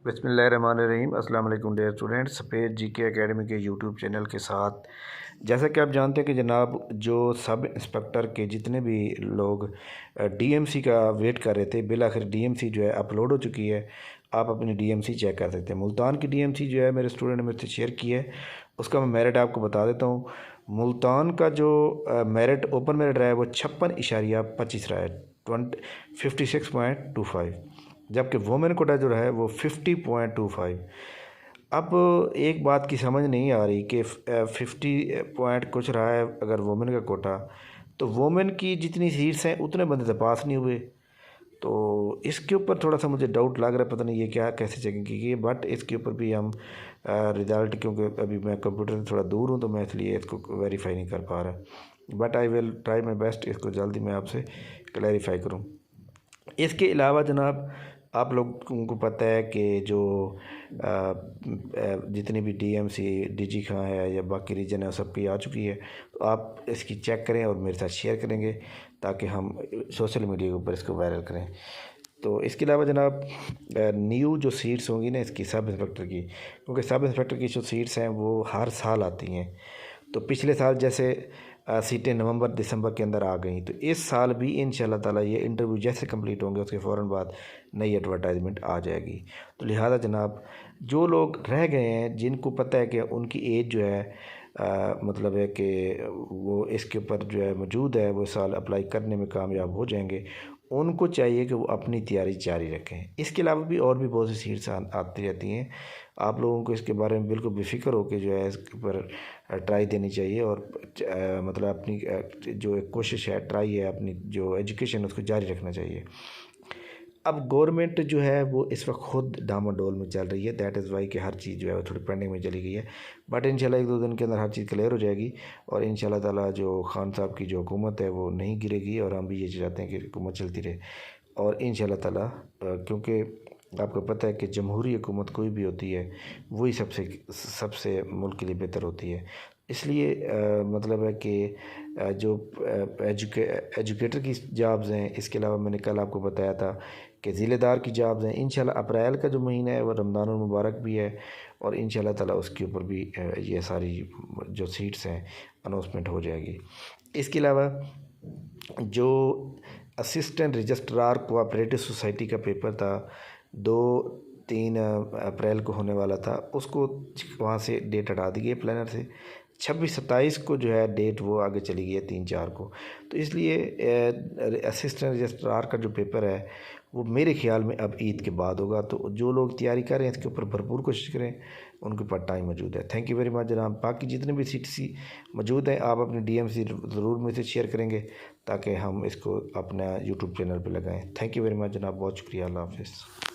बिस्मिल्लाहिर्रहमानिर्रहीम। अस्सलाम वालेकुम डियर स्टूडेंट्स। सफ़ेद जीके एकेडमी के यूट्यूब चैनल के साथ, जैसा कि आप जानते हैं कि जनाब जो सब इंस्पेक्टर के जितने भी लोग डीएमसी का वेट कर रहे थे, बिल आखिर डीएमसी जो है अपलोड हो चुकी है। आप अपनी डीएमसी चेक कर सकते हैं। मुल्तान की डीएमसी जो है मेरे स्टूडेंट ने मुझसे शेयर की है, उसका मैं मेरिट आपको बता देता हूँ। मुल्तान का जो मेरिट ओपन मेरिट रहा है वो 56.25 रहा है, 56.25, जबकि वोमेन कोटा जो रहा है वो 50.25। अब एक बात की समझ नहीं आ रही कि 50 पॉइंट कुछ रहा है अगर वोमेन का कोटा, तो वोमेन की जितनी सीट्स हैं उतने बंदे तो पास नहीं हुए। तो इसके ऊपर थोड़ा सा मुझे डाउट लग रहा है, पता नहीं ये क्या कैसे चेकिंग की गई। बट इसके ऊपर भी हम रिज़ल्ट, क्योंकि अभी मैं कंप्यूटर से थोड़ा दूर हूँ तो मैं इसलिए इसको वेरीफाई नहीं कर पा रहा। But I will try my best, इसको जल्दी मैं आपसे क्लैरिफाई करूँ। इसके अलावा जनाब आप लोगों को पता है कि जो जितनी भी डीएमसी डीजी खां है या बाकी रीजन है सबकी आ चुकी है, तो आप इसकी चेक करें और मेरे साथ शेयर करेंगे ताकि हम सोशल मीडिया के ऊपर इसको वायरल करें। तो इसके अलावा जनाब न्यू जो सीट्स होंगी ना इसकी सब इंस्पेक्टर की, क्योंकि सब इंस्पेक्टर की जो सीट्स हैं वो हर साल आती हैं। तो पिछले साल जैसे सीटें नवंबर दिसंबर के अंदर आ गई, तो इस साल भी इंशाल्लाह ताला ये इंटरव्यू जैसे कंप्लीट होंगे उसके फ़ौरन बाद नई एडवर्टाइजमेंट आ जाएगी। तो लिहाजा जनाब जो लोग रह गए हैं, जिनको पता है कि उनकी एज जो है मतलब है कि वो इसके ऊपर जो है मौजूद है, वो साल अप्लाई करने में कामयाब हो जाएंगे, उनको चाहिए कि वो अपनी तैयारी जारी रखें। इसके अलावा भी और भी बहुत सी सीट्स आती रहती हैं। आप लोगों को इसके बारे में बिल्कुल बेफिक्र हो के जो है इसके ऊपर ट्राई देनी चाहिए और मतलब अपनी जो एक कोशिश है, ट्राई है, अपनी जो एजुकेशन उसको जारी रखना चाहिए। अब गवर्नमेंट जो है वो इस वक्त खुद डामाडोल में चल रही है, दैट इज़ वाई कि हर चीज़ जो है वो थोड़ी पेंडिंग में चली गई है। बट इंशाल्लाह एक दो दिन के अंदर हर चीज़ क्लियर हो जाएगी और इंशाल्लाह ताला जो खान साहब की जो हुकूमत है वो नहीं गिरेगी और हम भी ये चाहते हैं कि हुकूमत चलती रहे। और इंशाल्लाह ताला क्योंकि आपको पता है कि जमहूरी हुकूमत कोई भी होती है वही सबसे सबसे मुल्क के लिए बेहतर होती है। इसलिए मतलब है कि जो एजुकेटर की जॉब्स हैं, इसके अलावा मैंने कल आपको बताया था कि ज़िलेदार की जॉब्स हैं। इंशाल्लाह अप्रैल का जो महीना है वो रमज़ानुल मुबारक भी है और इंशाल्लाह ताला उसके ऊपर भी ये सारी जो सीट्स हैं अनाउंसमेंट हो जाएगी। इसके अलावा जो असिस्टेंट रजिस्ट्रार कोऑपरेटिव सोसाइटी का पेपर था 2-3 अप्रैल को होने वाला था, उसको वहाँ से डेट हटा दी गई प्लानर से। 26-27 को जो है डेट वो आगे चली गई है 3-4 को। तो इसलिए असिस्टेंट रजिस्ट्रार का जो पेपर है वो मेरे ख्याल में अब ईद के बाद होगा। तो जो लोग तैयारी कर रहे हैं इसके ऊपर भरपूर कोशिश करें, उनके पास टाइम मौजूद है। थैंक यू वेरी मच जनाब। बाकी जितने भी सीट मौजूद हैं आप अपनी डीएमसी ज़रूर मुझसे शेयर करेंगे ताकि हम इसको अपना यूट्यूब चैनल पर लगाएँ। थैंक यू वेरी मच जनाब, बहुत शुक्रिया। अल्लाह हाफ़िज़।